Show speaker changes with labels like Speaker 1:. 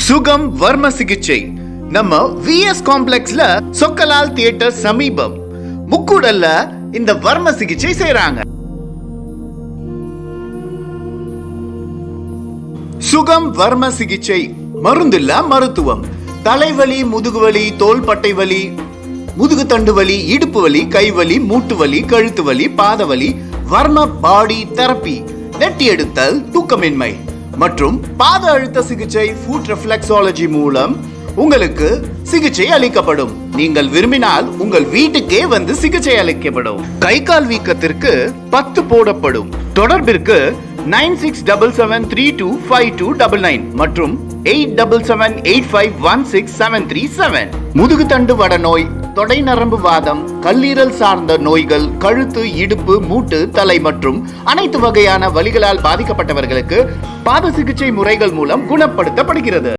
Speaker 1: சுகம் வர்ம சிகிச்சை நம்ம விஎஸ் காம்ப்ளெக்ஸ்ல சொக்கலால் தியேட்டர் சமீபம் முக்கூடல்ல இந்த வர்ம சிகிச்சை செய்றாங்க. சுகம் வர்ம சிகிச்சை மருந்தில்ல மருத்துவம். தலைவலி, முதுகுவலி, தோள்பட்டை வலி, முதுகு தண்டு வலி, இடுப்பு வலி, கைவலி, மூட்டு வலி, கழுத்து வலி, பாதவலி, வர்ம பாடி தெரப்பி, நெட்டி எடுத்தல், தூக்கமின்மை மற்றும் பாத அழுத்த சிகிச்சை ஃபுட் ரெஃப்ளெக்ஸாலஜி மூலம் உங்களுக்கு சிகிச்சை அளிக்கப்படும். நீங்கள் விரும்பினால் உங்கள் வீட்டுக்கே வந்து சிகிச்சை அளிக்கப்படும். கை கால் வீக்கத்திற்கு 10 போடப்படும். தொடர்பிற்கு 9677325299 மற்றும் 8778516737. முதுகு தண்டு வட நோய், தொடை நரம்பு வாதம், கல்லீரல் சார்ந்த நோய்கள், கழுத்து, இடுப்பு, மூட்டு, தலை மற்றும் அனைத்து வகையான வலிகளால் பாதிக்கப்பட்டவர்களுக்கு பாத சிகிச்சை முறைகள் மூலம் குணப்படுத்தப்படுகிறது.